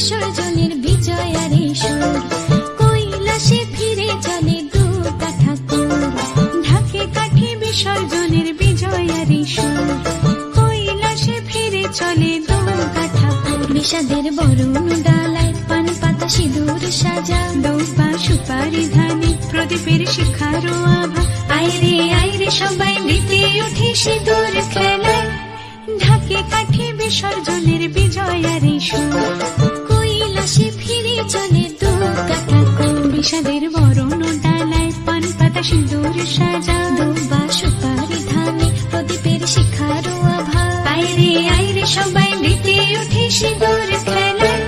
বিসর্জনের বিজয়ারে সুর, কৈলাসে ফিরে চলে দু কাঠা কুর। ঢাকে কাঠি বিসর্জনের বিজয়ারে সুর, কৈলাসে ফিরে চলে দু কাঠা কুর। বিষাদের বরণ ডালায় পান পাতা সিঁদুর সাজা, দৌপা সুপারি ধানে প্রদীপের শিখারো আভা। আইরে সবাই মেতে উঠে সিঁদুর খেলায়, ঢাকে কাঠি বিসর্জনের বিজয়ারে সুর, কৈলাসে ফিরে চলে দু কাঠা কুর। বিষাদের বরণ ডালায় পান পাতা সিঁদুর সাজা, দৌপা সুপারি ধানে প্রদীপের শিখারো আভা। আইরে সবাই মেতে উঠে সিঁদুর খেলায়।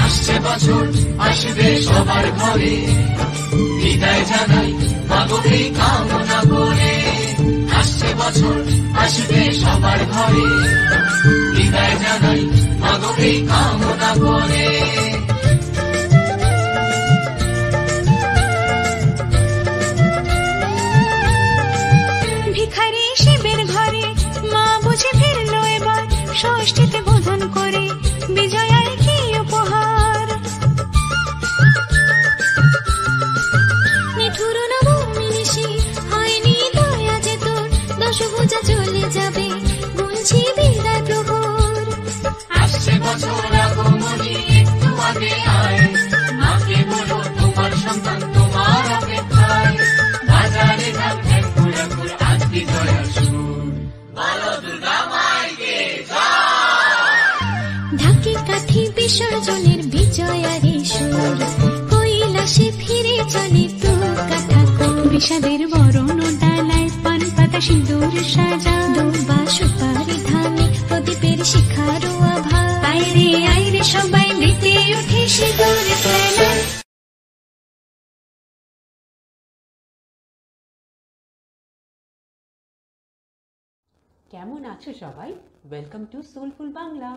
আসছে বছর আসবে সবার ঘরে, বিদায় জানাই মাগোকে কামনা করে। আসছে বছর আসবে সবার ঘরে, বিদায় জানাই মাগোকে কামনা করে। ভিখারি শিবের ঘরে মা বুঝে ফিরলো এবার, ষষ্ঠীতে বোধন করে বিজয়ার কি উপহার। নিঠুর নবমী নিশি হয়নি দয়া যে তোর, দশভুজা চলে যাবে গুনছি বিদায় প্রহর। আসছে বছর আগমনী একটু আগে আয়, মাকে বলো তোমার সন্তান তোমার অপেক্ষায়। বাজারে ধান ঘুরে আজ বিজয়ার সুর, বলো দুর্গা মাইকে ঢাকে কাঠি বিসর্জনের বিজয়ারে সুর, কৈলাসে ফিরে চলে দু কাঠা কুর। বিষাদের বরণ ডালায় পান পাতা সিঁদুর সাজা, দৌপা সুপারি ধানে প্রদীপের শিখারো আভা। আইরে সবাই মেতে উঠে সিঁদুর খেলায়। কেমন আছো সবাই? Welcome to soulful Bangla.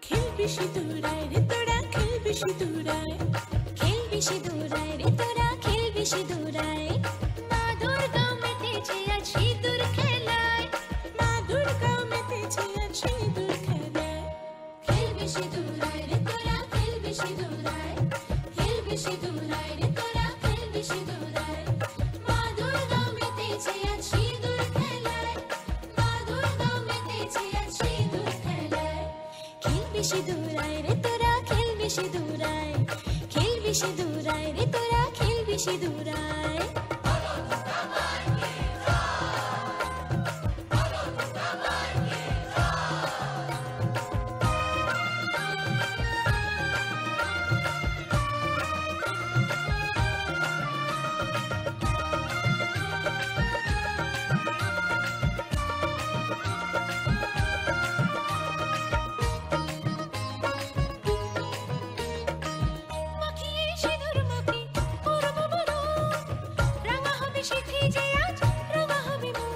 খেলবি সিঁদুরায় রে তোরা, খেলবি সিঁদুরায়, খেলবি সিঁদুরায় রে তোরা, খেলবি সিঁদুরায়। মা দুর্গা মেতেছে আজ সিঁদুর খেলায়, মা দুর্গা মেতেছে আজ সিঁদুর খেলায়। খেলবি সিঁদুরায় রে তোরা, খেলবি সিঁদুরায়, খেলবি সিঁদুরায় রে তোরা, খেলবি সিঁদুরায়। মা দুর্গা মেতেছে আজ সিঁদুর খেলায়, মা দুর্গা মেতেছে আজ সিঁদুর খেলায়। খেলবি সিঁদুরায় রে তোরা, খেলবি সিঁদুরায়, খেলবি সিঁদুরায় রে তোরা, খেলবি সিঁদুরায়। মাখিয়ে সিঁদুর মাখি করব বরণ, রাঙা হবে সিঁথি যে আজ, রাঙা হবে মন।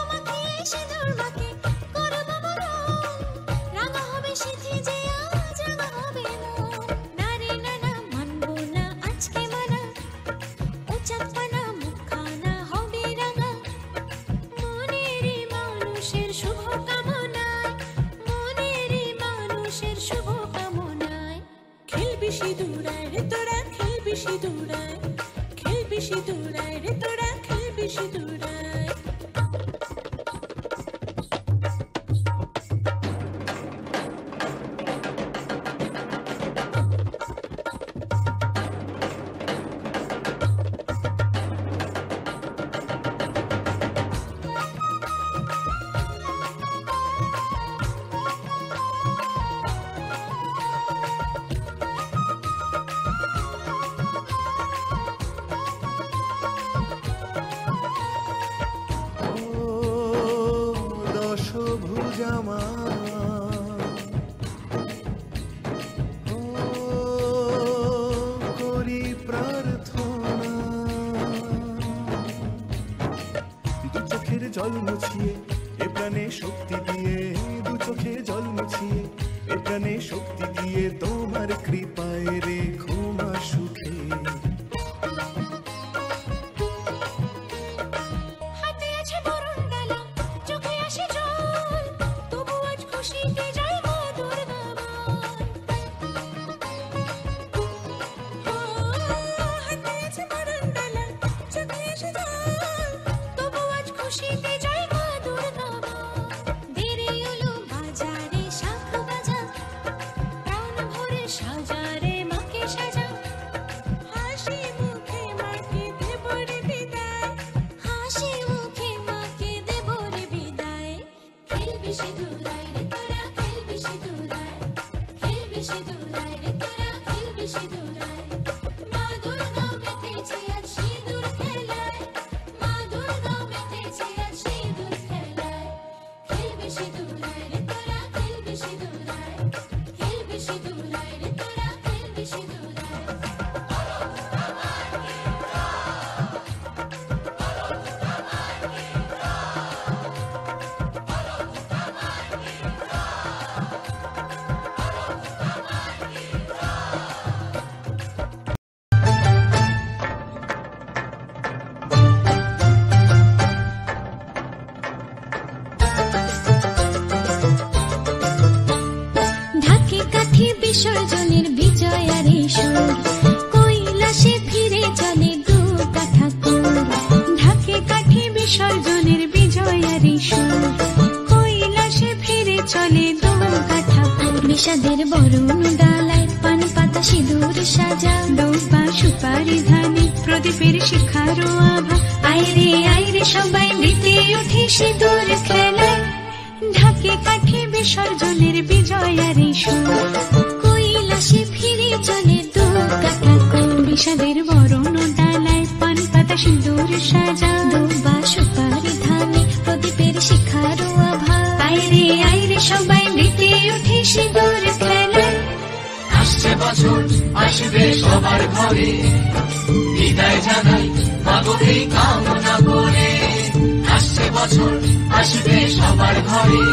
মাখিয়ে সিঁদুর মাখি করব বরণ, রাঙা হবে সিঁথি যে আজ, রাঙা হবে মন। না রে না না মানবো না আজকে মানা, ও চাপানা মুখখানা হবে রাঙা। মনের মানুষের শুভ কামনায়, মনের মানুষের শুভ কামনায়। খেলবি সিঁদুরায় রে তোরা, খেলবি সিঁদুরায়, খেলবি সিঁদুরায় রে তোরা, খেলবি সিঁদুরায়। দশভুজা মা, ও করি প্রার্থনা। দু চোখের জল মুছিয়ে এ প্রাণে শক্তি দিয়ে, দু চোখের জল মুছিয়ে এ প্রাণে শক্তি দিয়ে বাঁচিয়ে তোমার কৃপায় রেখো মা সুখে। হাতে আছে বরণ ডালা, চোখে আসে জল, তবু আজ খুশিতে যাই মা দুর্গা বল। হাতে আছে বরণ ডালা, চোখে আসে জল, তবু আজ খুশিতে যাই মা দুর্গা বল। দেরি হলো বাজারে শাখ বাজা, প্রাণ ভরে সাজারে মাকে সাজা, হাসি মুখে মাকে দেব রে বিদায়, হাসি মুখে মাকে দেব রে বিদায়। খেলবি সিঁদুরায় রে তোরা, খেলবি সিঁদুরায়, খেলবি সিঁদুরায় রে তোরা, খেলবি সিঁদুরায়। মা দুর্গা মেতেছে আজ সিঁদুর খেলায়, মা দুর্গা মেতেছে আজ সিঁদুর খেলায়। খেলবি সিঁদুরায় রে তোরা, খেলবি সিঁদুরায়, খেলবি সিঁদুরায় রে তোরা, খেলবি সিঁদুরায়। ঢাকে কাঠি বিসর্জনের বিজয়ারে সুর, কৈলাসে ফিরে চলে দুর্গা ঠাকুর। ঢাকে কাঠি বিসর্জনের বিজয়ারে সুর, কৈলাসে ফিরে চলে দুর্গা ঠাকুর। বিষাদের বরণ ডালায় পান পাতা সিঁদুর সাজা, দৌপা সুপারি ধানে প্রদীপের শিখারো আভা। আইরে সবাই মেতে উঠে সিঁদুর খেলায়, ঢাকে কাঠি বিসর্জনের বিজয়ারে সুর, কৈলাসে ফিরে চলে দুর্গা ঠাকুর। বিষাদের বরণ ডালায় পান পাতা সিঁদুর সাজা, দৌপা সুপারি ধানে প্রদীপের শিখারো আভা। আইরে সবাই মেতে উঠে সিঁদুর খেলায়। আসছে বছর আসবে সবার ঘরে, বিদায় জানাই মাগো এই কামনা করে। আসছে বছর আসবে সবার ঘরে,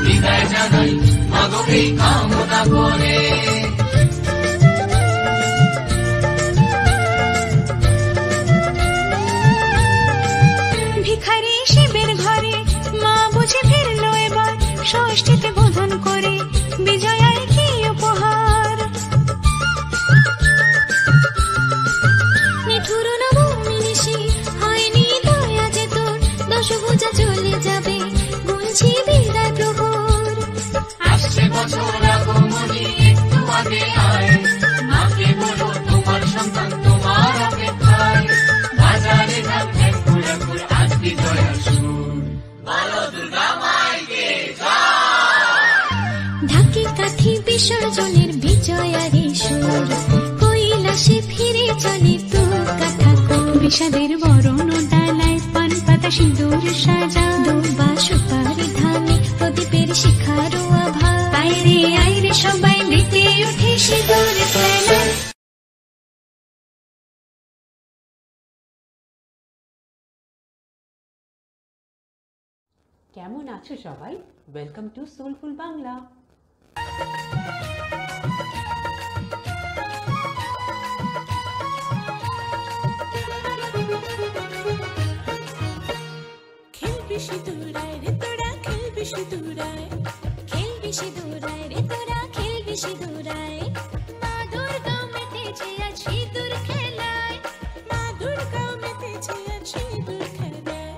বিদায় জানাই মাগো এই কামনা করে। ভিখারি শিবের ঘরে মা বুঝে ফিরলো এবার, ষষ্ঠীতে বোধন করে বিজয়ায় কি উপহার। নিঠুর নবমী নিশি হয়নি দয়া যে তোর, দশভুজা চলে যাবে গুনছি বিদায় প্রহর। আসছে বছর আগমনী একটু আগে আয়, মাকে বলো তোমার সন্তান তোমার অপেক্ষায়। বাজারে ঢাক ঢাক ঘুরে ঘুরে আজ বিজয়ার সুর, বলো দুর্গা মাইকে ঢাকে কাঠি বিসর্জনের বিজয়ারে সুর, কৈলাসে ফিরে চলে দুর্গা ঠাকুর। বিষাদের বরণ ডালায় পান পাতা সিঁদুর সাজা, দৌপা সুপারি ধানে প্রদীপের শিখারো আভা। আইরে সবাই মেতে উঠে সিঁদুর খেলায়। কেমন আছো সবাই? Welcome to soulful Bangla. খেলবি সিঁদুরায় রে তোরা, খেলবি সিঁদুরায়, খেলবি সিঁদুরায় রে তোরা, খেলবি সিঁদুরায়। মা দুর্গা মেতেছে আজ সিঁদুর খেলায়, মা দুর্গা মেতেছে আজ সিঁদুর খেলায়।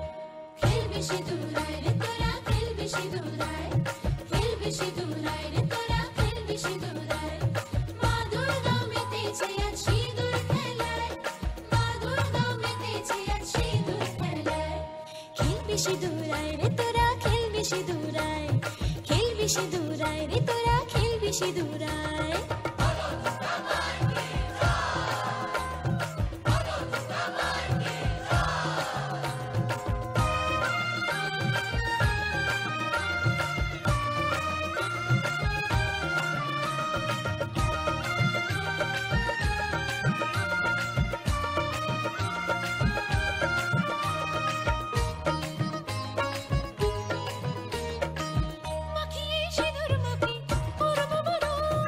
খেলবি সিঁদুরায় রে তোরা, খেলবি সিঁদুরায়, খেলবি সিঁদুরায় রে তোরা, খেলবি সিঁদুরায়। মা দুর্গা মেতেছে আজ সিঁদুর খেলায়, মা দুর্গা মেতেছে আজ সিঁদুর খেলায়। খেলবি সিঁদুরায় রে তোরা, খেলবি সিঁদুরায়, খেলবি সিঁদুরায় রে তোরা, খেলবি সিঁদুরায়। মাখিয়ে সিঁদুর মাখি করব বরণ,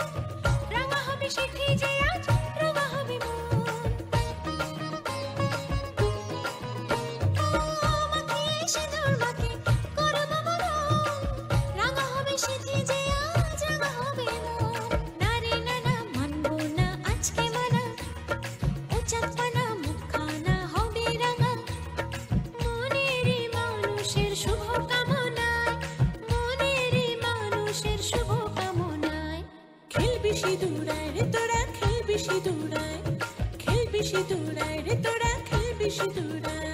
সিঁদুরায় রে তোরা খেলবি সিঁদুরায়, খেলবি সিঁদুরায় রে তোরা খেলবি সিঁদুরায়।